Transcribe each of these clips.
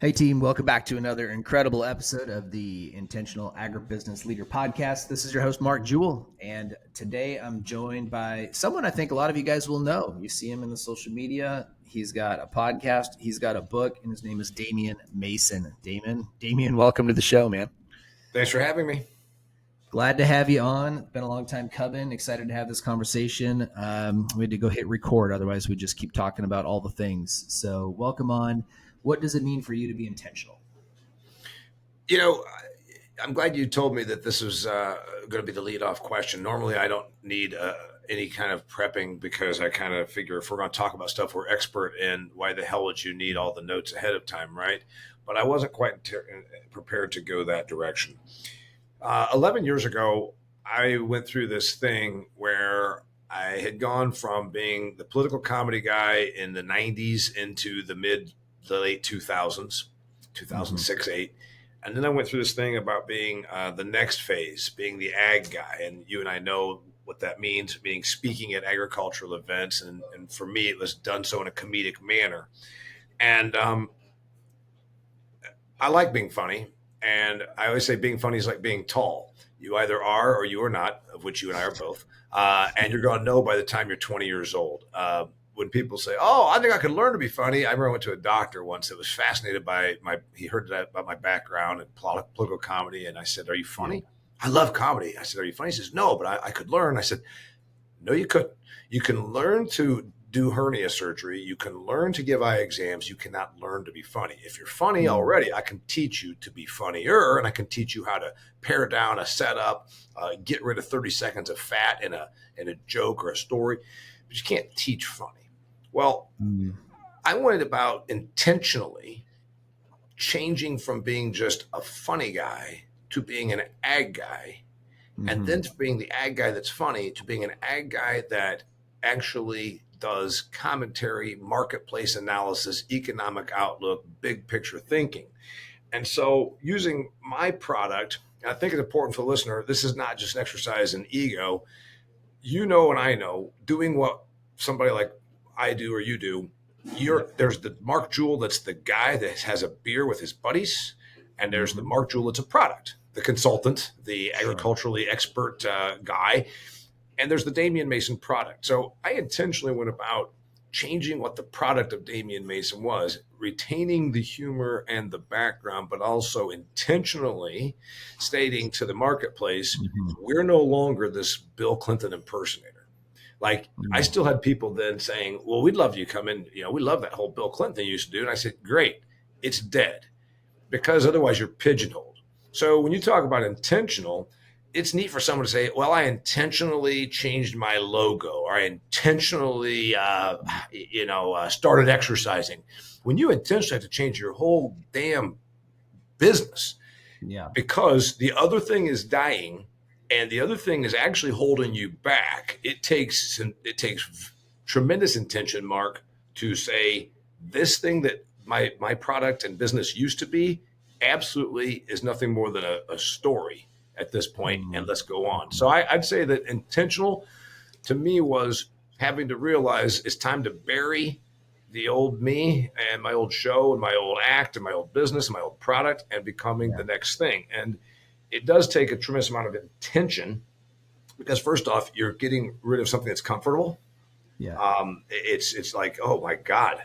Hey team, welcome back to another incredible episode of the Intentional Agribusiness Leader Podcast. This is your host, Mark Jewell, and today I'm joined by someone I think a lot of you guys will know. You see him in the social media. He's got a podcast, he's got a book, and his name is Damian Mason. Damian, welcome to the show, man. Thanks for having me. Glad to have you on. It's been a long time coming. Excited to have this conversation. We had to go hit record, otherwise we just keep talking about all the things. So welcome on. What does it mean for you to be intentional? You know, I'm glad you told me that this was going to be the lead-off question. Normally, I don't need any kind of prepping because I kind of figure if we're going to talk about stuff we're expert in, why the hell would you need all the notes ahead of time, right? But I wasn't quite prepared to go that direction. 11 years ago, I went through this thing where I had gone from being the political comedy guy in the 90s into the late 2000s, 2006, 8. And then I went through this thing about being the next phase, being the ag guy. And you and I know what that means, being speaking at agricultural events. And for me, it was done so in a comedic manner. And I like being funny. And I always say being funny is like being tall. You either are or you are not, of which you and I are both. And you're going to know by the time you're 20 years old. When people say, "Oh, I think I could learn to be funny," I remember I went to a doctor once that was fascinated by he heard that about my background in political comedy. And I said, "Are you funny?" "I love comedy." I said, "Are you funny?" He says, "No, but I could learn." I said, "No, you couldn't. You can learn to do hernia surgery. You can learn to give eye exams. You cannot learn to be funny. If you're funny already, I can teach you to be funnier, and I can teach you how to pare down a setup, get rid of 30 seconds of fat in a joke or a story, but you can't teach funny." Well, I went about intentionally changing from being just a funny guy to being an ag guy, and then to being the ag guy that's funny to being an ag guy that actually does commentary, marketplace analysis, economic outlook, big picture thinking. And so using my product, and I think it's important for the listener, this is not just an exercise in ego. You know and I know, doing what somebody like I do or you do, there's the Mark Jewell that's the guy that has a beer with his buddies, and there's the Mark Jewell that's a product, the consultant, the agriculturally expert guy, and there's the Damian Mason product. So I intentionally went about changing what the product of Damian Mason was, retaining the humor and the background, but also intentionally stating to the marketplace, we're no longer this Bill Clinton impersonator. Like, I still had people then saying, "Well, we'd love you to come in. We love that whole Bill Clinton thing you used to do." And I said, "Great, it's dead, because otherwise you're pigeonholed." So when you talk about intentional, it's neat for someone to say, "Well, I intentionally changed my logo, or I intentionally, started exercising." When you intentionally have to change your whole damn business, because the other thing is dying, and the other thing is actually holding you back. It takes tremendous intention, Mark, to say this thing that my product and business used to be absolutely is nothing more than a story at this point, and let's go on. So I'd say that intentional to me was having to realize it's time to bury the old me and my old show and my old act and my old business and my old product, and becoming the next thing. And it does take a tremendous amount of intention, because first off, you're getting rid of something that's comfortable. It's like, oh my God,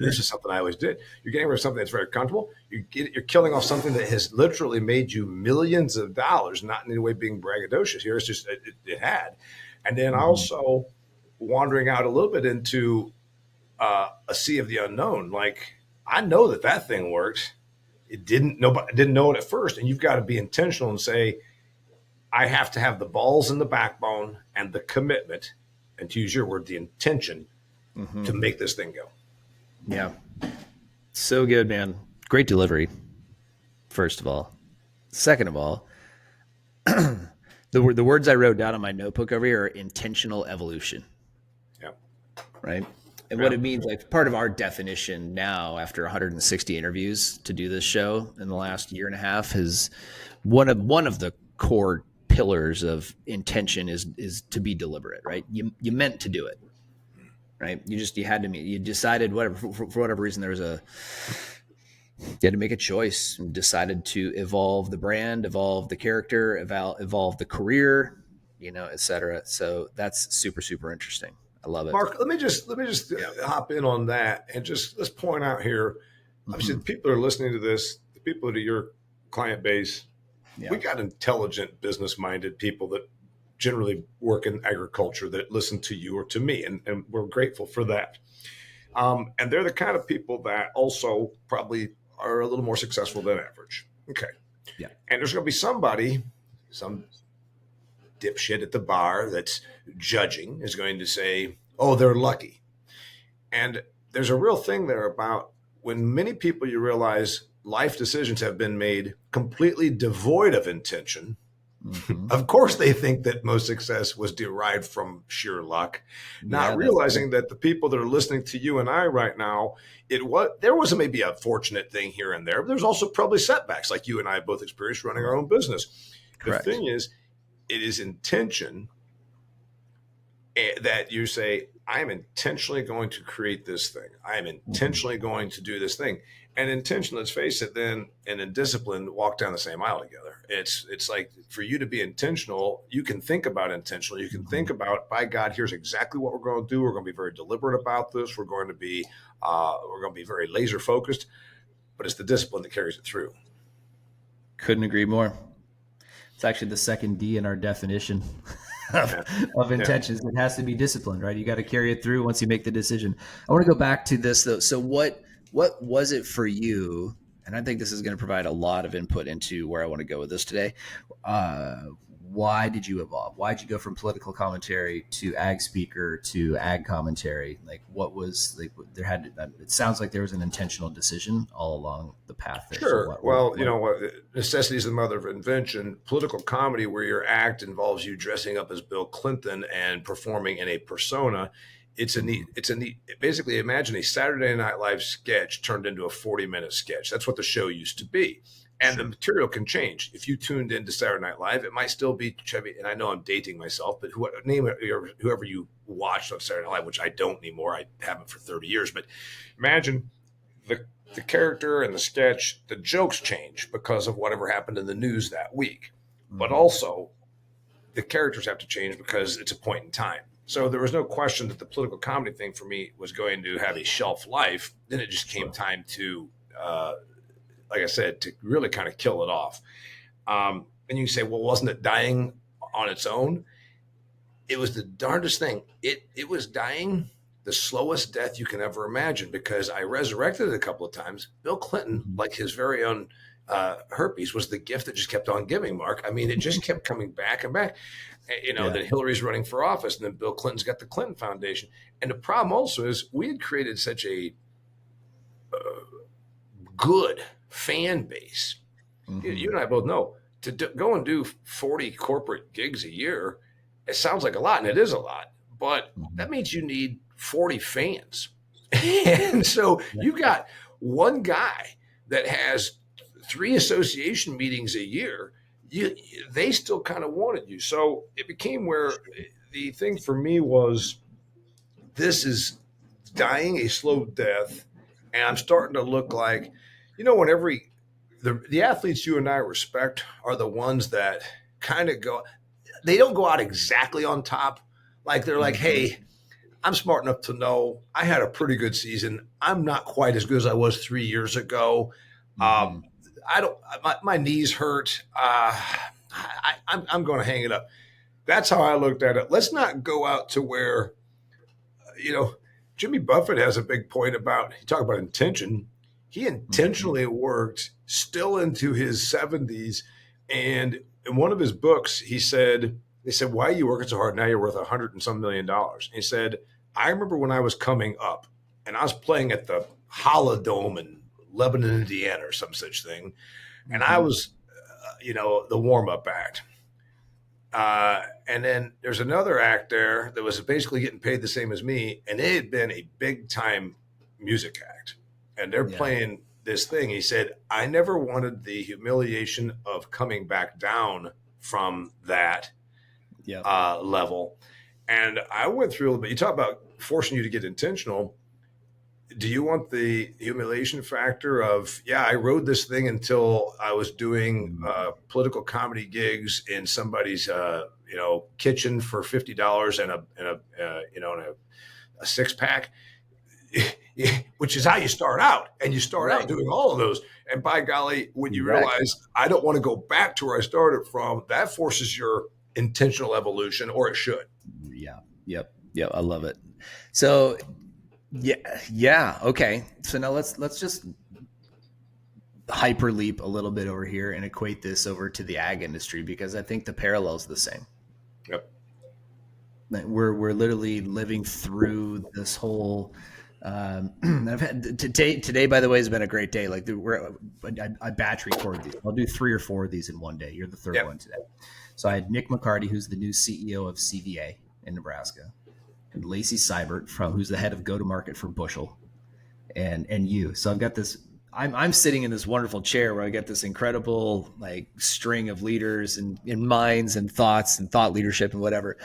this is something I always did. You're getting rid of something that's very comfortable. You're killing off something that has literally made you millions of dollars, not in any way being braggadocious here. It's just, it had. And then also wandering out a little bit into a sea of the unknown. Like, I know that thing works. Nobody didn't know it at first. And you've got to be intentional and say, I have to have the balls and the backbone and the commitment, and to use your word, the intention to make this thing go. Yeah. So good, man. Great delivery, first of all. Second of all, the words I wrote down on my notebook over here are intentional evolution. Yeah. Right? And what it means, like, part of our definition now, after 160 interviews to do this show in the last year and a half, is one of the core pillars of intention is to be deliberate, right? You meant to do it, right? You decided, whatever, for whatever reason, there was You had to make a choice and decided to evolve the brand, evolve the character, evolve the career, et cetera. So that's super, super interesting. I love it. Mark, let me just Yeah. hop in on that and just let's point out here. Obviously, Mm-hmm. the people that are listening to this, the people that are your client base, we Yeah. got intelligent, business-minded people that generally work in agriculture that listen to you or to me, and we're grateful for that. And they're the kind of people that also probably are a little more successful than average. Okay, Yeah. and there's going to be somebody, some dipshit at the bar that's judging is going to say, "Oh, they're lucky." And there's a real thing there about when many people you realize life decisions have been made completely devoid of intention. Mm-hmm. Of course, they think that most success was derived from sheer luck, not Yeah, that's true. realizing that the people that are listening to you and I right now, there was maybe a fortunate thing here and there, but there's also probably setbacks like you and I both experienced running our Right. own business. The Correct. thing is, it is intention that you say, I am intentionally going to create this thing. I am Mm-hmm. intentionally going to do this thing. And intention, let's face it, then and in discipline walk down the same aisle together. It's like for you to be intentional, you can think about intentional. You can Mm-hmm. think about, by God, here's exactly what we're going to do. We're going to be very deliberate about this. We're going to be very laser focused. But it's the discipline that carries it through. Couldn't agree more. It's actually the second D in our definition of, Yeah, of yeah, intentions. It has to be disciplined, right? You got to carry it through once you make the decision. I want to go back to this though. So what was it for you? And I think this is going to provide a lot of input into where I want to go with this today. Uh, why did you evolve? Why did you go from political commentary to ag speaker to ag commentary? Like, what was like? There had it sounds like there was an intentional decision all along the path there. So sure. what? Well, you What? know what? Necessity is the mother of invention. Political comedy, where your act involves you dressing up as Bill Clinton and performing in a persona, it's a Mm-hmm. neat. It's a neat. Basically, imagine a Saturday Night Live sketch turned into a 40-minute sketch. That's what the show used to be. And the Sure. material can change. If you tuned into Saturday Night Live, it might still be Chevy. And I know I'm dating myself, but name it, whoever you watched on Saturday Night Live, which I don't anymore. I haven't for 30 years. But imagine the the character and the sketch, the jokes change because of whatever happened in the news that week. But Mm-hmm. also, the characters have to change because it's a point in time. So there was no question that the political comedy thing for me was going to have a shelf life. Then it just came Sure. time to, like I said, to really kind of kill it off. And you say, well, wasn't it dying on its own? It was the darndest thing. It was dying the slowest death you can ever imagine because I resurrected it a couple of times. Bill Clinton, Mm-hmm. like his very own herpes, was the gift that just kept on giving. Mark, I mean, it just kept coming back and back. Yeah. Then Hillary's running for office, and then Bill Clinton's got the Clinton Foundation. And the problem also is we had created such a good fan base. You Mm-hmm. and I both know go and do 40 corporate gigs a year. It sounds like a lot, and it is a lot, but Mm-hmm. that means you need 40 fans. And so Yeah. you've got one guy that has 3 association meetings a year. They still kind of wanted you. So it became where the thing for me was this is dying a slow death. And I'm starting to look like, when the athletes you and I respect are the ones that kind of they don't go out exactly on top. Like they're like, Mm-hmm. hey, I'm smart enough to know I had a pretty good season. I'm not quite as good as I was 3 years ago. Mm-hmm. I don't. My knees hurt. I'm going to hang it up. That's how I looked at it. Let's not go out to where you know. Jimmy Buffett has a big point about. He talked about intention. He Mm-hmm. intentionally worked still into his 70s, and in one of his books, he said, "They said why are you working so hard? Now you're worth $100 and some million." He said, "I remember when I was coming up, and I was playing at the Holodome in Lebanon, Indiana, or some such thing, and I Mm-hmm. was, the warm up act." And then there's another act there that was basically getting paid the same as me, and it had been a big time music act, and they're Yeah. playing this thing. He said, "I never wanted the humiliation of coming back down from that Yep. level." And I went through a little bit. You talk about forcing you to get intentional. do you want the humiliation factor of, yeah, I rode this thing until I was doing political comedy gigs in somebody's kitchen for $50 and a six pack, which is how you start out, and you start out Right. doing all of those. And by golly, when you Exactly. realize I don't want to go back to where I started from, that forces your intentional evolution, or it should. Yeah. Yep. Yep. I love it. So yeah. Yeah. Okay. So now let's just hyperleap a little bit over here and equate this over to the ag industry, because I think the parallel's the same. Yep. We're literally living through this whole. I've had today, by the way, has been a great day. Like I batch record these. I'll do 3 or 4 of these in one day. You're the third Yep. one today. So I had Nick McCarty, who's the new CEO of CVA in Nebraska, and Lacey Seibert, who's the head of go-to-market for Bushel, and you. So I've got this. I'm sitting in this wonderful chair where I get this incredible like string of leaders and minds and thoughts and thought leadership and whatever.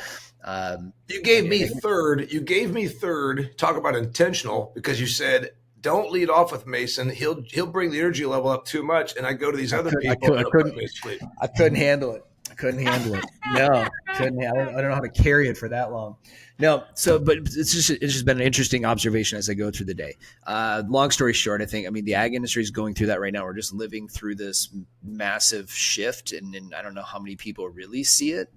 You gave me third. You gave me third. Talk about intentional, because you said don't lead off with Mason. He'll bring the energy level up too much, and I go to these other people. I couldn't handle it. I couldn't handle it. No, couldn't. I don't know how to carry it for that long. No, but it's just been an interesting observation as I go through the day. Long story short, I mean the ag industry is going through that right now. We're just living through this massive shift, and I don't know how many people really see it,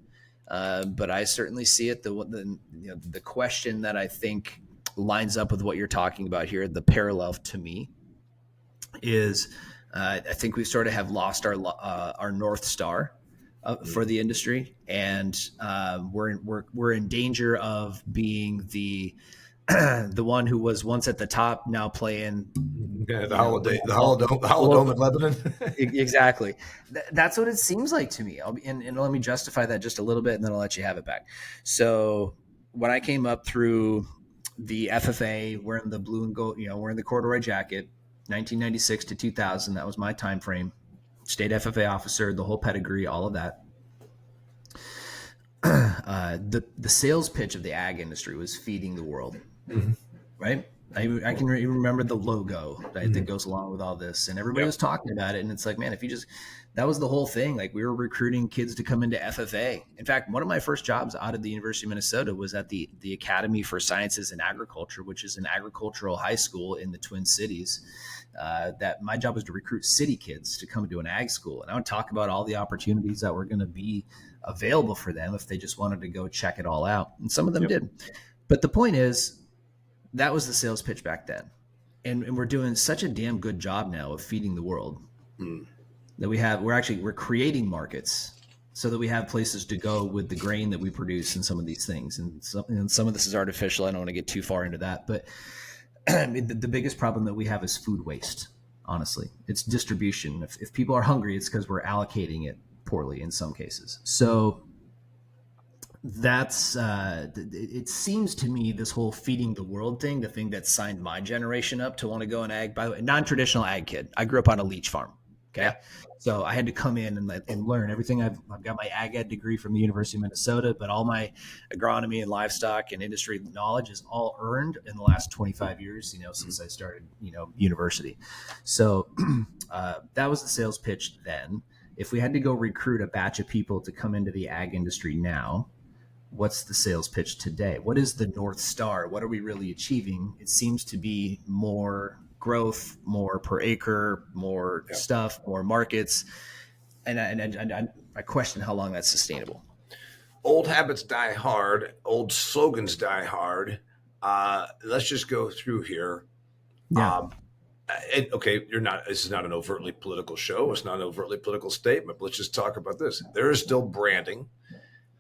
but I certainly see it. The question that I think lines up with what you're talking about here, the parallel to me, is I think we sort of have lost our North Star for the industry, and we're in danger of being the one who was once at the top now playing the Holodome in Lebanon. Exactly. That's what it seems like to me. And let me justify that just a little bit, and then I'll let you have it back. So when I came up through the FFA, wearing the blue and gold, wearing the corduroy jacket, 1996 to 2000, that was my time frame. State FFA officer, the whole pedigree, all of that. The sales pitch of the ag industry was feeding the world, right? I can remember the logo that goes along with all this, and everybody was talking about it. And it's like, man, that was the whole thing. Like we were recruiting kids to come into FFA. In fact, one of my first jobs out of the University of Minnesota was at the Academy for Sciences and Agriculture, which is an agricultural high school in the Twin Cities. That my job was to recruit city kids to come to an ag school. And I would talk about all the opportunities that were going to be available for them if they just wanted to go check it all out. And some of them did. But the point is, that was the sales pitch back then. And we're doing such a damn good job now of feeding the world that we're creating markets so that we have places to go with the grain that we produce and some of these things. And some of this is artificial. I don't want to get too far into that, but the biggest problem that we have is food waste. Honestly, it's distribution. If people are hungry, it's because we're allocating it poorly in some cases. So that's it seems to me, this whole feeding the world thing, the thing that signed my generation up to want to go in ag. By the way, non-traditional ag kid. I grew up on a leach farm. Okay. So I had to come in and learn everything. I've got my ag ed degree from the University of Minnesota, but all my agronomy and livestock and industry knowledge is all earned in the last 25 years, since I started, university. So that was the sales pitch then. If we had to go recruit a batch of people to come into the ag industry now, what's the sales pitch today? What is the North Star? What are we really achieving? It seems to be more growth, more per acre, more stuff, more markets. And I question how long that's sustainable. Old habits die hard. Old slogans die hard. Let's just go through here. Yeah. This is not an overtly political show. It's not an overtly political statement, but let's just talk about this. There is still branding.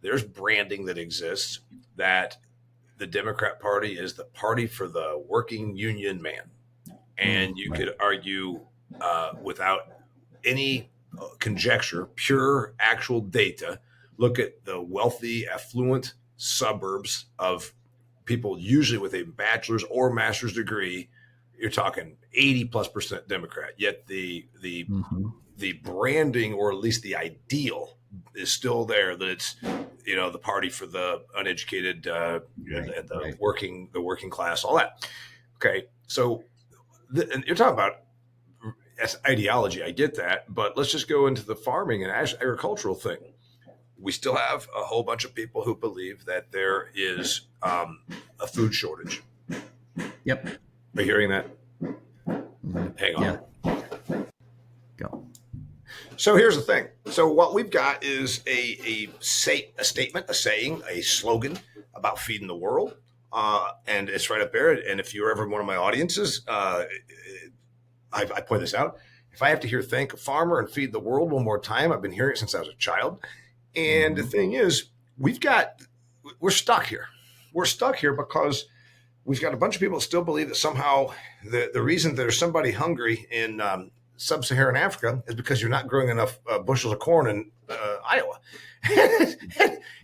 There's branding that exists, that the Democrat Party is the party for the working union man. And you could argue without any conjecture, pure actual data, look at the wealthy, affluent suburbs of people, usually with a bachelor's or master's degree. You're talking 80+% Democrat. Yet the branding, or at least the ideal, is still there, that it's the party for the uneducated and the working class, all that. Okay, So, and you're talking about as ideology. I get that, but let's just go into the farming and agricultural thing. We still have a whole bunch of people who believe that there is a food shortage. Yep. Are you hearing that? Hang on. Yeah. Go. So here's the thing. So what we've got is a statement, a saying, a slogan about feeding the world. And it's right up there. And if you're ever in one of my audiences, I point this out. If I have to hear thank a farmer and feed the world one more time, I've been hearing it since I was a child. And the thing is, we're stuck here. We're stuck here because we've got a bunch of people that still believe that somehow the reason there's somebody hungry in sub-Saharan Africa is because you're not growing enough bushels of corn in Iowa.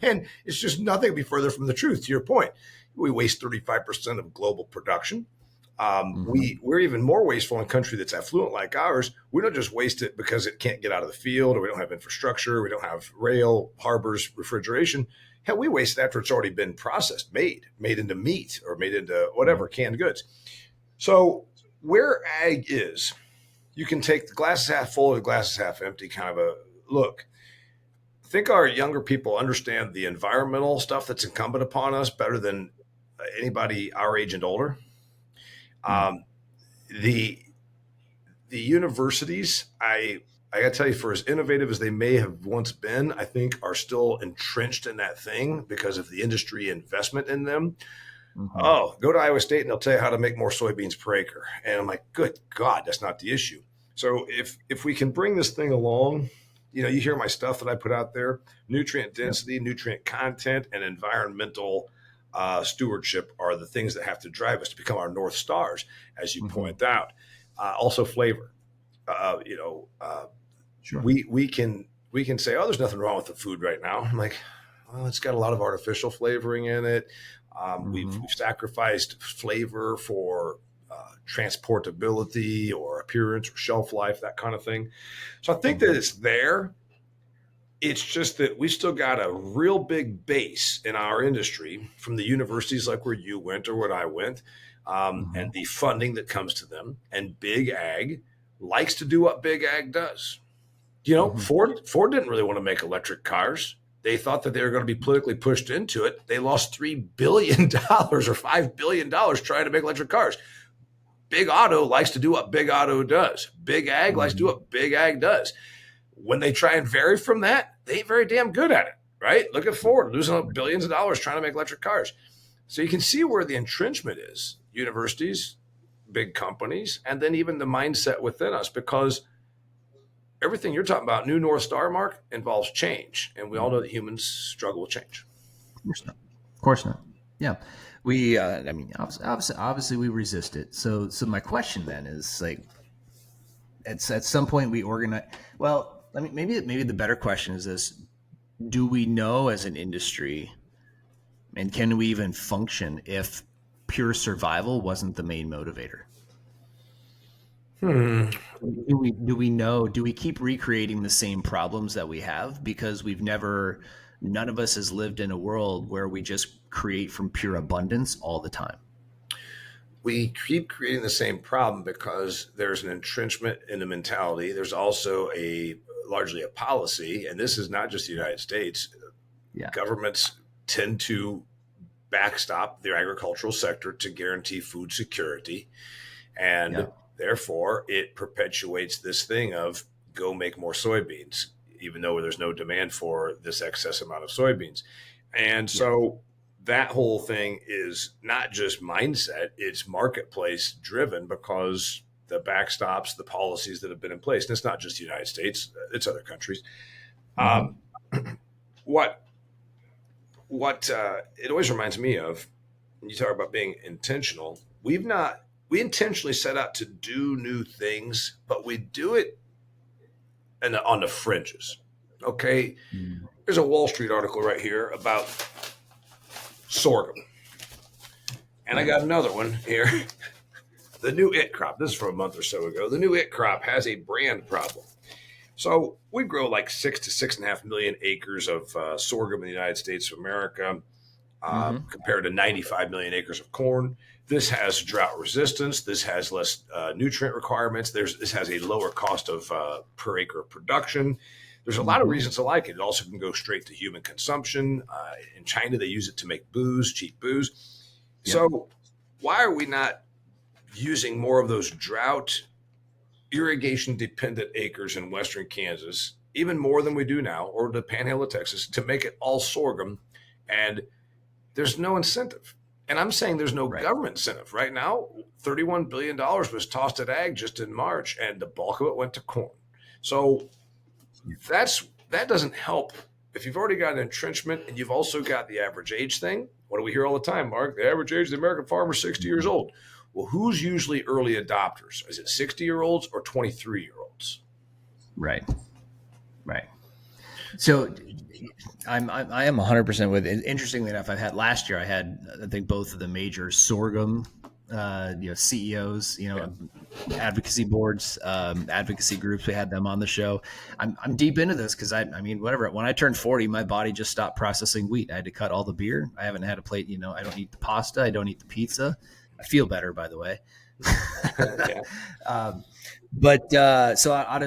And it's just nothing to be further from the truth. To your point, we waste 35% of global production. We're even more wasteful in a country that's affluent like ours. We don't just waste it because it can't get out of the field, or we don't have infrastructure, we don't have rail, harbors, refrigeration. Hell, we waste it after it's already been processed, made into meat or made into whatever, canned goods. So where ag is, you can take the glass is half full or the glass is half empty kind of a look. I think our younger people understand the environmental stuff that's incumbent upon us better than anybody our age and older. The universities, I got to tell you, for as innovative as they may have once been, I think are still entrenched in that thing because of the industry investment in them. Oh, go to Iowa State and they'll tell you how to make more soybeans per acre. And I'm like, good God, that's not the issue. So if we can bring this thing along, you hear my stuff that I put out there, nutrient density, nutrient content, and environmental stewardship are the things that have to drive us to become our North Stars, as you point out. Also flavor. Sure. We can say, oh, there's nothing wrong with the food right now. I'm like, well, it's got a lot of artificial flavoring in it. We've sacrificed flavor for transportability or appearance or shelf life, that kind of thing. So I think that it's there. It's just that we still got a real big base in our industry from the universities like where you went or where I went, and the funding that comes to them. And big ag likes to do what big ag does. Ford didn't really want to make electric cars. They thought that they were going to be politically pushed into it. They lost $3 billion or $5 billion trying to make electric cars. Big auto likes to do what big auto does. Big ag likes to do what big ag does. When they try and vary from that, they ain't very damn good at it, right? Look at Ford losing billions of dollars trying to make electric cars. So you can see where the entrenchment is. Universities, big companies, and then even the mindset within us, because everything you're talking about, new North Star, Mark, involves change. And we all know that humans struggle with change. Of course not. Yeah. We, obviously we resist it. So my question then is like, at some point we organize, well, maybe the better question is this: do we know as an industry, and can we even function if pure survival wasn't the main motivator? Do we know? Do we keep recreating the same problems that we have because none of us has lived in a world where we just create from pure abundance all the time? We keep creating the same problem because there's an entrenchment in the mentality. There's also largely a policy, and this is not just the United States. Yeah. Governments tend to backstop their agricultural sector to guarantee food security. And therefore, it perpetuates this thing of go make more soybeans, even though there's no demand for this excess amount of soybeans. And so that whole thing is not just mindset, it's marketplace driven because the backstops, the policies that have been in place. And it's not just the United States, it's other countries. What it always reminds me of, when you talk about being intentional, we intentionally set out to do new things, but we do it on the fringes. Okay. There's a Wall Street article right here about sorghum. And I got another one here. The new it crop, this is from a month or so ago. The new it crop has a brand problem. So we grow like 6 to 6.5 million acres of sorghum in the United States of America. compared to 95 million acres of corn. This has drought resistance. This has less nutrient requirements. This has a lower cost of per acre of production. There's a lot of reasons to like it. It also can go straight to human consumption. In China, they use it to make booze, cheap booze. Yep. So why are we not using more of those drought irrigation dependent acres in Western Kansas, even more than we do now, or the Panhandle of Texas, to make it all sorghum? And there's no incentive. And I'm saying there's no government incentive. Right now, $31 billion was tossed at ag just in March, and the bulk of it went to corn. So that doesn't help. If you've already got an entrenchment and you've also got the average age thing, what do we hear all the time, Mark? The average age of the American farmer is 60 years old. Well, who's usually early adopters? Is it 60-year-olds or 23-year-olds? Right. So I am 100% with it. Interestingly enough, last year I had, I think, both of the major sorghum CEOs, advocacy boards, advocacy groups. We had them on the show. I'm deep into this because when I turned 40, my body just stopped processing wheat. I had to cut all the beer. I haven't had a plate. I don't eat the pasta. I don't eat the pizza. I feel better, by the way. So out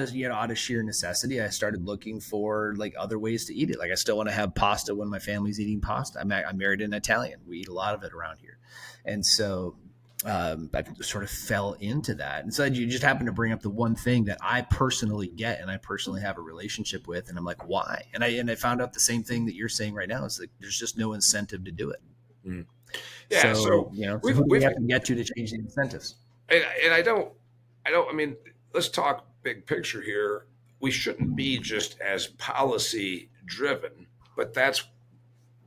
of sheer necessity, I started looking for other ways to eat it. I still want to have pasta when my family's eating pasta. I'm married an Italian. We eat a lot of it around here. And so I sort of fell into that. And so you just happen to bring up the one thing that I personally get and I personally have a relationship with. And I'm like, why? And I found out the same thing that you're saying right now is there's just no incentive to do it. Mm. Yeah. So we have to get to change the incentives. And I mean, let's talk big picture here. We shouldn't be just as policy driven, but that's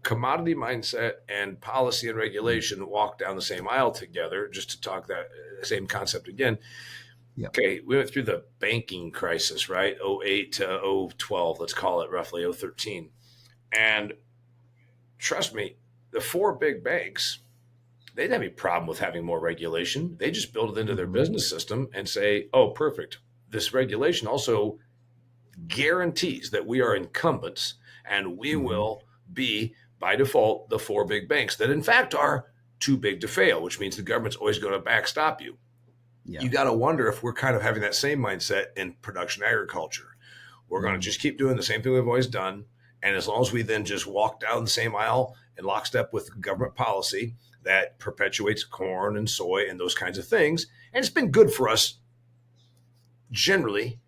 commodity mindset and policy and regulation walk down the same aisle together, just to talk that same concept again. Yep. Okay, we went through the banking crisis, right? 08 to 012, let's call it roughly 013. And trust me, the four big banks, they didn't have any problem with having more regulation. They just built it into their business system and say, oh, perfect. This regulation also guarantees that we are incumbents and we will be, by default, the four big banks that, in fact, are too big to fail, which means the government's always going to backstop you. Yeah. You got to wonder if we're kind of having that same mindset in production agriculture. We're going to just keep doing the same thing we've always done. And as long as we then just walk down the same aisle in lockstep with government policy that perpetuates corn and soy and those kinds of things, and it's been good for us generally,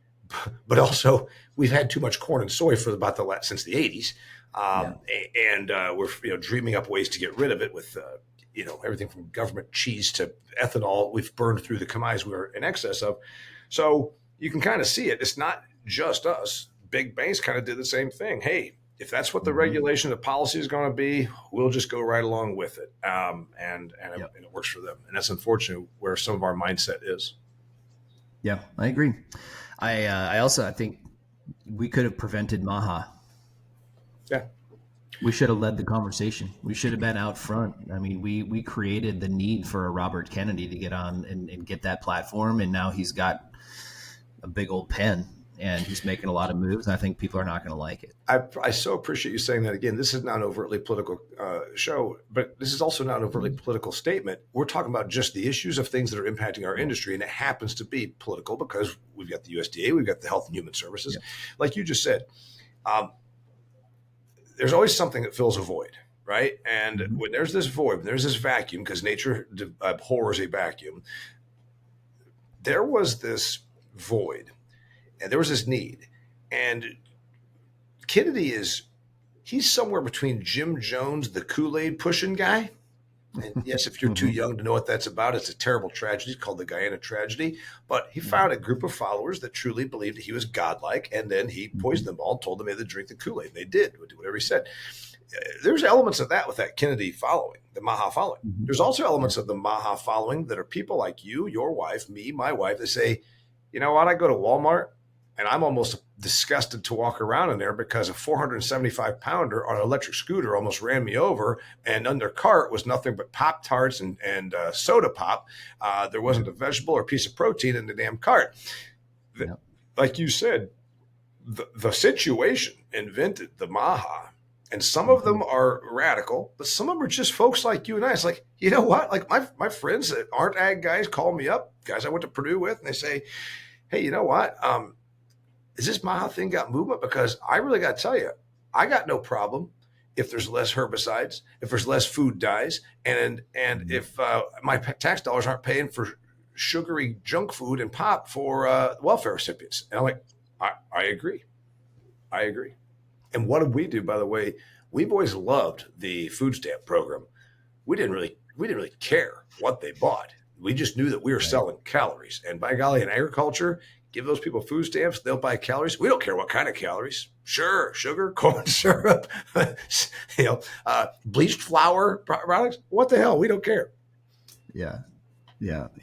but also we've had too much corn and soy for since the 80s. And we're dreaming up ways to get rid of it with everything from government cheese to ethanol. We've burned through the commodities we were in excess of. So you can kind of see it. It's not just us. Big banks kind of did the same thing. Hey, if that's what the regulation, the policy is going to be, we'll just go right along with it. And it works for them. And that's unfortunately where some of our mindset is. Yeah, I agree. I think we could have prevented Maha. Yeah. We should have led the conversation. We should have been out front. I mean, we created the need for a Robert Kennedy to get on and get that platform. And now he's got a big old pen and he's making a lot of moves. And I think people are not going to like it. I so appreciate you saying that again. This is not an overtly political show, but this is also not an overtly political statement. We're talking about just the issues of things that are impacting our industry. And it happens to be political because we've got the USDA, we've got the Health and Human Services. Yeah. Like you just said, there's always something that fills a void, right? And when there's this void, when there's this vacuum, because nature abhors a vacuum, there was this void and there was this need. And Kennedy he's somewhere between Jim Jones, the Kool-Aid pushing guy. And yes, if you're too young to know what that's about, it's a terrible tragedy called the Guyana tragedy. But he found a group of followers that truly believed that he was godlike, and then he poisoned them all and told them they had to drink the Kool-Aid. And they did whatever he said. There's elements of that with that Kennedy following, the Maha following. There's also elements of the Maha following that are people like you, your wife, me, my wife, that say, you know what, I go to Walmart, and I'm almost disgusted to walk around in there because a 475-pounder on an electric scooter almost ran me over, and under cart was nothing but Pop-Tarts and soda pop. There wasn't a vegetable or a piece of protein in the damn cart. Like you said, the situation invented the Maha, And some of them are radical, but some of them are just folks like you and I. It's like, you know what? Like my friends that aren't ag guys call me up, guys I went to Purdue with, and they say, hey, you know what? Is this my thing got movement? Because I really got to tell you, I got no problem if there's less herbicides, if there's less food dyes, and if my tax dollars aren't paying for sugary junk food and pop for welfare recipients. And I'm like, I agree. I agree. And what did we do, by the way? We've always loved the food stamp program. We didn't really care what they bought. We just knew that we were selling calories. And by golly, in agriculture, give those people food stamps, they'll buy calories. We don't care what kind of calories. Sure, sugar, corn syrup, bleached flour products. What the hell? We don't care. Yeah,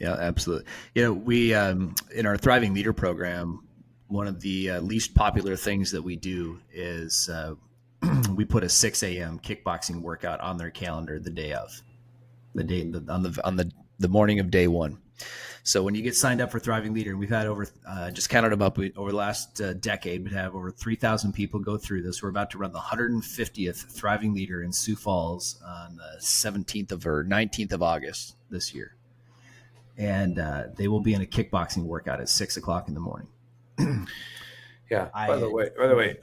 absolutely. We in our Thriving Leader program, one of the least popular things that we do is we put a 6 a.m. kickboxing workout on their calendar the day of, the morning of day one. So when you get signed up for Thriving Leader, and we've had over, just counted them up over the last decade, we have over 3,000 people go through this. We're about to run the 150th Thriving Leader in Sioux Falls on the 17th or 19th of August this year. And they will be in a kickboxing workout at 6 o'clock in the morning. Yeah. By the way,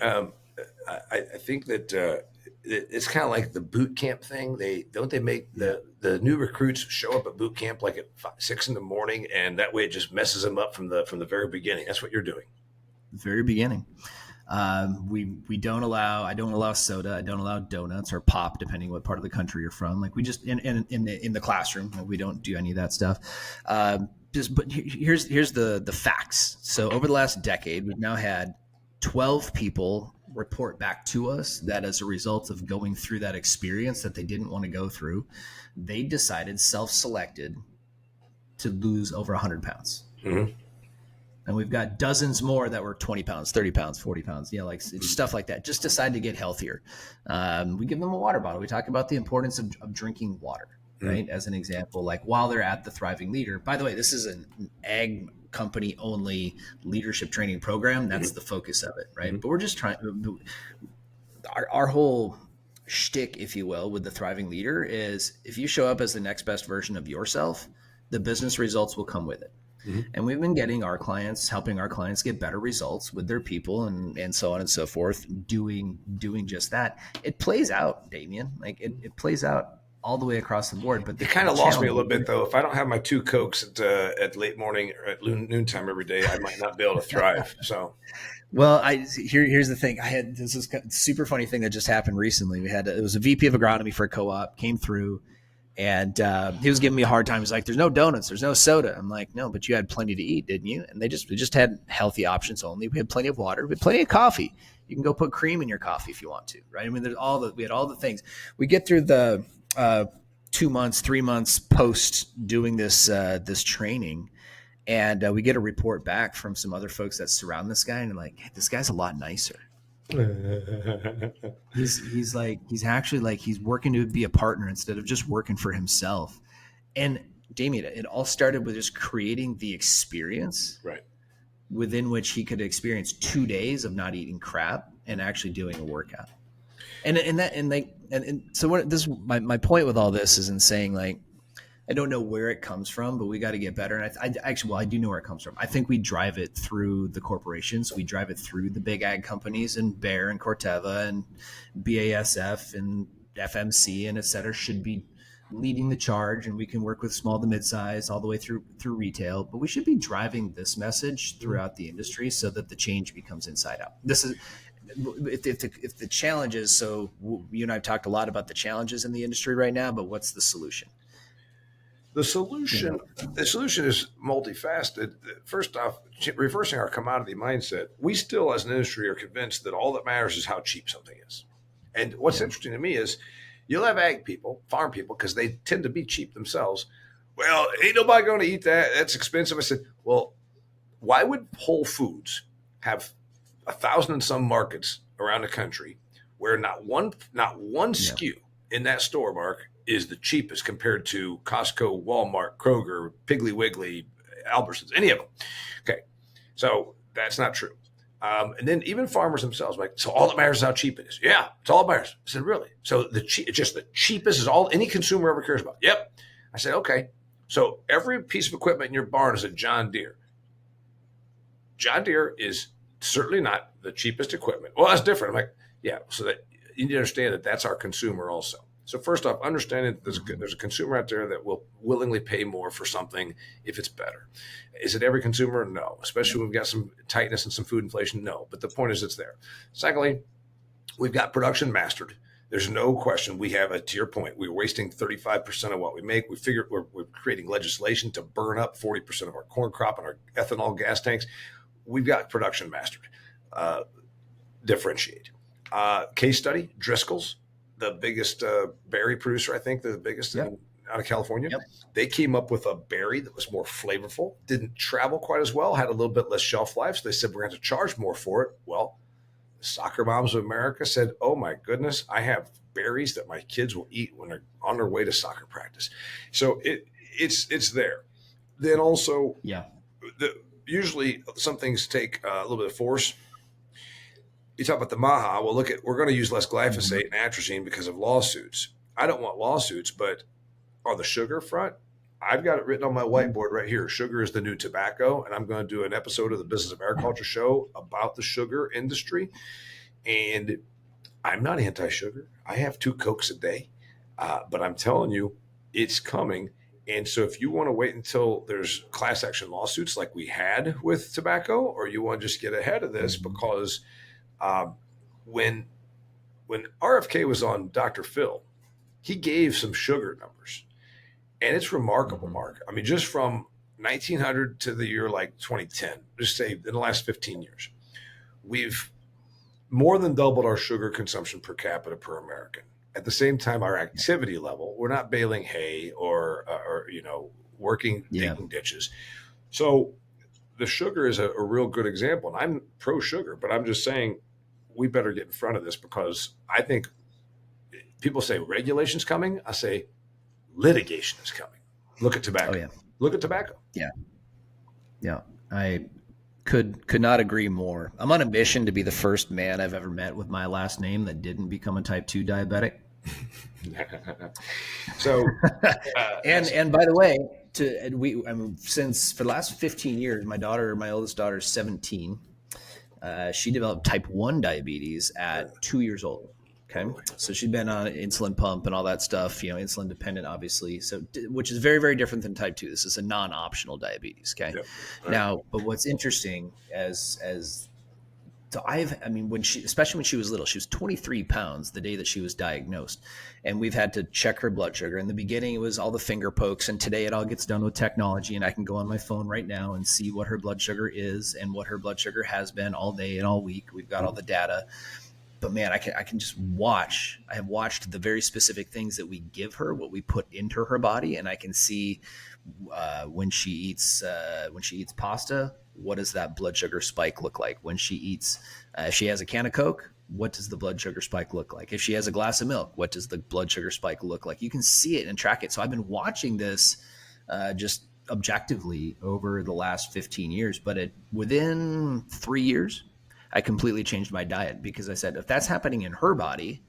I think that it's kind of like the boot camp thing. They make the new recruits show up at boot camp like at 6 in the morning, and that way it just messes them up from the very beginning. That's what you're doing. The very beginning. We don't allow. I don't allow soda. I don't allow donuts or pop, depending what part of the country you're from. Like we just in the classroom, we don't do any of that stuff. But here's the facts. So over the last decade, we've now had 12 people report back to us that as a result of going through that experience that they didn't want to go through, they decided, self-selected, to lose over 100 pounds. Mm-hmm. And we've got dozens more that were 20 pounds, 30 pounds, 40 pounds, like stuff like that. Just decide to get healthier. We give them a water bottle. We talk about the importance of drinking water, right? As an example, like while they're at the Thriving Leader. By the way, this is an ag company only leadership training program. That's the focus of it, right? But we're just trying to, our whole shtick, if you will, with the Thriving Leader is if you show up as the next best version of yourself, the business results will come with it. And we've been helping our clients get better results with their people and so on and so forth, doing just that. It plays out, Damian. Like it plays out all the way across the board. But it kind of lost me a little bit, though. If I don't have my 2 Cokes at late morning or at noontime every day, I might not be able to thrive. So, well, here's the thing. I had this is super funny thing that just happened recently. It was a VP of agronomy for a co-op came through. And he was giving me a hard time. He's like, there's no donuts, there's no soda. I'm like, no, but you had plenty to eat, didn't you? And we just had healthy options only. We had plenty of water, we had plenty of coffee. You can go put cream in your coffee if you want to, right? I mean, we had all the things. We get through the 2 months, 3 months post doing this training, and we get a report back from some other folks that surround this guy, and they're like, hey, this guy's a lot nicer. he's actually like he's working to be a partner instead of just working for himself. And Damian, it all started with just creating the experience, right, within which he could experience 2 days of not eating crap and actually doing a workout. And so what this my point with all this is in saying, like, I don't know where it comes from, but we got to get better. And I do know where it comes from. I think we drive it through the corporations. We drive it through the big ag companies, and Bayer and Corteva and BASF and FMC and et cetera should be leading the charge. And we can work with small to mid-size all the way through retail. But we should be driving this message throughout the industry so that the change becomes inside out. This is if the challenge is, so you and I have talked a lot about the challenges in the industry right now, but what's the solution? The solution is multifaceted. First off, reversing our commodity mindset. We still, as an industry, are convinced that all that matters is how cheap something is. And what's interesting to me is you'll have ag people, farm people, because they tend to be cheap themselves. Well, ain't nobody going to eat that. That's expensive. I said, well, why would Whole Foods have 1,000 and some markets around the country where not one SKU in that store, Mark, is the cheapest compared to Costco, Walmart, Kroger, Piggly Wiggly, Albertsons, any of them? Okay, so that's not true. And then even farmers themselves, like, so all that matters is how cheap it is. Yeah, it's all that matters. I said, really? So just the cheapest is all any consumer ever cares about. Yep. I said, okay. So every piece of equipment in your barn is a John Deere. John Deere is certainly not the cheapest equipment. Well, that's different. I'm like, yeah. So that you need to understand that that's our consumer also. So first off, understanding that there's a consumer out there that will willingly pay more for something if it's better. Is it every consumer? No. Especially when we've got some tightness and some food inflation? No. But the point is it's there. Secondly, we've got production mastered. There's no question we have, to your point, we're wasting 35% of what we make. We figure we're creating legislation to burn up 40% of our corn crop and our ethanol gas tanks. We've got production mastered. Differentiate. Case study, Driscoll's, the biggest berry producer, I think, the biggest out of California. Yep. They came up with a berry that was more flavorful, didn't travel quite as well, had a little bit less shelf life. So they said, we're going to charge more for it. Well, the soccer moms of America said, oh my goodness, I have berries that my kids will eat when they're on their way to soccer practice. So it's there. Then also, usually some things take a little bit of force. You talk about the Maha. Well, we're going to use less glyphosate and atrazine because of lawsuits. I don't want lawsuits, but on the sugar front, I've got it written on my whiteboard right here. Sugar is the new tobacco, and I'm going to do an episode of the Business of Agriculture show about the sugar industry. And I'm not anti-sugar. I have 2 Cokes a day, but I'm telling you, it's coming. And so if you want to wait until there's class action lawsuits like we had with tobacco, or you want to just get ahead of this, because when RFK was on Dr. Phil, he gave some sugar numbers, and it's remarkable, Mark. I mean, just from 1900 to the year like 2010, just say in the last 15 years, we've more than doubled our sugar consumption per capita per American. At the same time, our activity level, we're not baling hay or working, digging ditches. So the sugar is a real good example. And I'm pro sugar, but I'm just saying we better get in front of this, because I think people say regulation's coming. I say litigation is coming. Look at tobacco. Oh, yeah. Look at tobacco. Yeah. Yeah. I could not agree more. I'm on a mission to be the first man I've ever met with my last name that didn't become a type 2 diabetic. So, and by the way, since for the last 15 years, my oldest daughter is 17. She developed type 1 diabetes at 2 years old. Okay. So she'd been on an insulin pump and all that stuff, insulin dependent, obviously. So, which is very, very different than type 2. This is a non-optional diabetes. Okay. Yep. Right. Now, but what's interesting especially when she was little, she was 23 pounds the day that she was diagnosed. And we've had to check her blood sugar. In the beginning, it was all the finger pokes. And today it all gets done with technology. And I can go on my phone right now and see what her blood sugar is and what her blood sugar has been all day and all week. We've got all the data. But man, I can just watch. I have watched the very specific things that we give her, what we put into her body. And I can see when she eats pasta, what does that blood sugar spike look like? When she eats, if she has a can of Coke, what does the blood sugar spike look like? If she has a glass of milk, what does the blood sugar spike look like? You can see it and track it. So I've been watching this just objectively over the last 15 years. But within 3 years, I completely changed my diet, because I said, if that's happening in her body,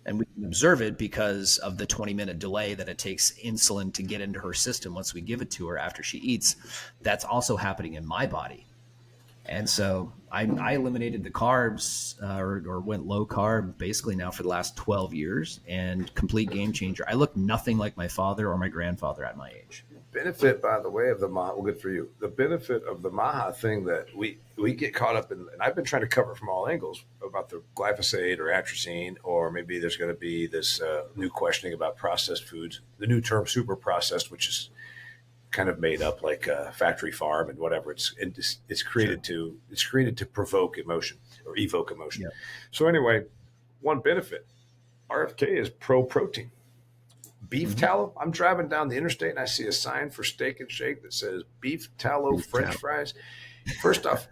and we can observe it because of the 20-minute delay that it takes insulin to get into her system once we give it to her after she eats, that's also happening in my body. And so I eliminated the carbs or went low carb basically now for the last 12 years, and complete game changer. I look nothing like my father or my grandfather at my age. Benefit, by the way, of the Maha, well, good for you. The benefit of the Maha thing that we get caught up in, and I've been trying to cover from all angles about the glyphosate or atrazine, or maybe there's going to be this new questioning about processed foods, the new term super processed, which is kind of made up like a factory farm and whatever. It's created to provoke emotion or evoke emotion. Yep. So anyway, one benefit, RFK is pro protein. Beef tallow. I'm driving down the interstate and I see a sign for Steak and Shake that says beef tallow French fries. First off,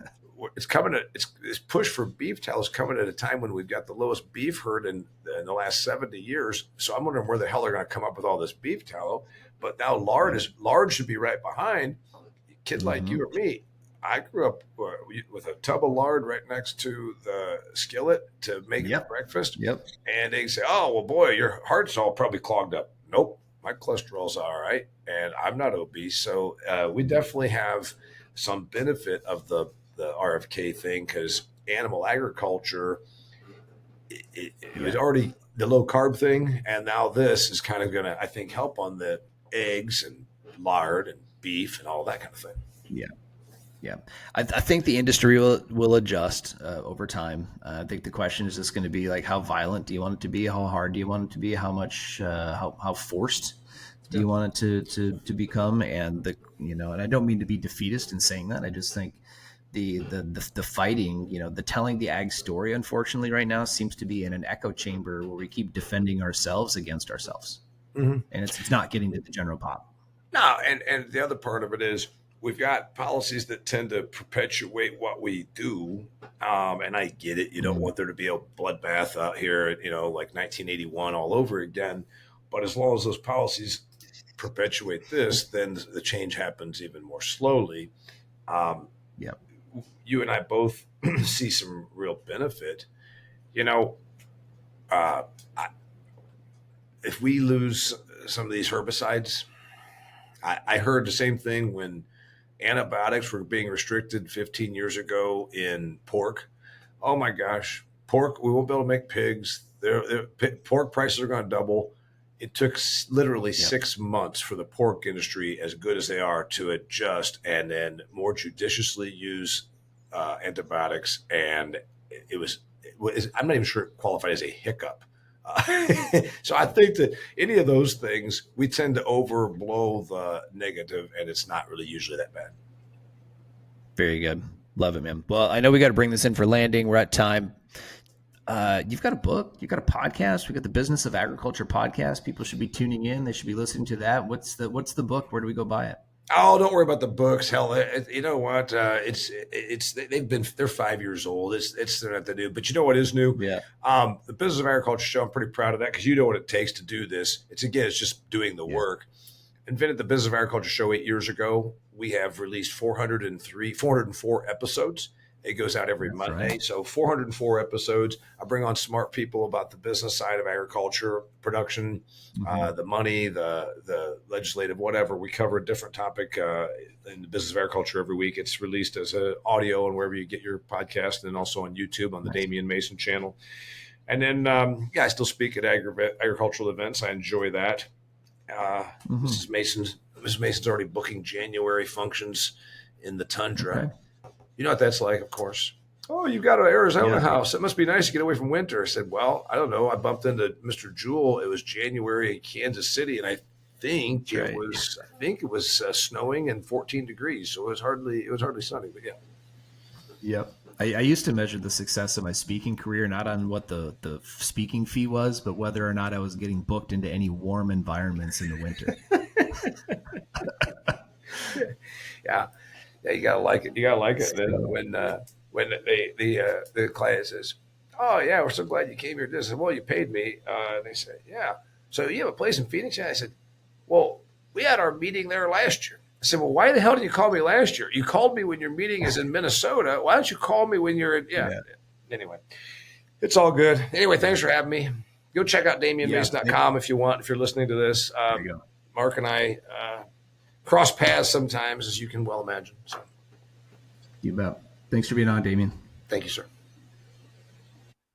this push for beef tallow is coming at a time when we've got the lowest beef herd in the last 70 years. So I'm wondering where the hell they're going to come up with all this beef tallow. But now lard should be right behind. A kid like you or me, I grew up with a tub of lard right next to the skillet to make Yep. breakfast. Yep. And they say, "Oh, well, boy, your heart's all probably clogged up." Nope, my cholesterol's all right, and I'm not obese. So we definitely have some benefit of the RFK thing because animal agriculture, it was already the low carb thing, and now this is kind of going to, I think, help on the eggs and lard and beef and all that kind of thing. Yeah. Yeah, I think the industry will adjust over time. I think the question is just going to be like, how violent do you want it to be? How hard do you want it to be? How much? How forced do you want it to become? And and I don't mean to be defeatist in saying that. I just think the fighting, the telling the ag story, unfortunately, right now seems to be in an echo chamber where we keep defending ourselves against ourselves, and it's not getting to the general pop. No, and the other part of it is, we've got policies that tend to perpetuate what we do. And I get it. You don't want there to be a bloodbath out here, like 1981 all over again. But as long as those policies perpetuate this, then the change happens even more slowly. You and I both see some real benefit. If we lose some of these herbicides, I heard the same thing when antibiotics were being restricted 15 years ago in pork. Oh my gosh, pork, we won't be able to make pigs. Pork prices are going to double. It took literally 6 months for the pork industry, as good as they are, to adjust and then more judiciously use antibiotics. And I'm not even sure it qualified as a hiccup. So I think that any of those things, we tend to overblow the negative, and it's not really usually that bad. Very good. Love it, man. Well, I know we got to bring this in for landing. We're at time. You've got a book, you've got a podcast. We got the Business of Agriculture podcast. People should be tuning in. They should be listening to that. What's the book? Where do we go buy it? Oh, don't worry about the books. Hell, you know what? They're 5 years old. They're not that new. But you know what is new? Yeah. The Business of Agriculture show. I'm pretty proud of that because you know what it takes to do this. It's just doing the work. Invented the Business of Agriculture show 8 years ago. We have released 404 episodes. It goes out every Monday. Right. So 404 episodes. I bring on smart people about the business side of agriculture, production, the money, the legislative, whatever. We cover a different topic in the business of agriculture every week. It's released as an audio and wherever you get your podcast, and also on YouTube on the Damian Mason channel. And then, I still speak at agricultural events. I enjoy that. Mrs. Mason's already booking January functions in the tundra. Okay. You know what that's like, of course. Oh, you've got an Arizona house. It must be nice to get away from winter. I said, well, I don't know. I bumped into Mr. Jewell. It was January in Kansas City, and I think it was snowing and 14 degrees. So it was hardly sunny, but yeah. Yep. I used to measure the success of my speaking career not on what the speaking fee was, but whether or not I was getting booked into any warm environments in the winter. Yeah. Yeah, you gotta like it. You gotta like it. Then when the client says, "Oh yeah, we're so glad you came here," I said, "Well, you paid me." And they say, "Yeah." So you have a place in Phoenix? Yeah. I said, "Well, we had our meeting there last year." I said, "Well, why the hell did you call me last year? You called me when your meeting is in Minnesota. Why don't you call me when you're in?" Yeah. Anyway, it's all good. Anyway, thanks for having me. Go check out DamianMason.com if you want. If you're listening to this, Mark and I cross paths sometimes, as you can well imagine. So. You bet. Thanks for being on, Damian. Thank you, sir.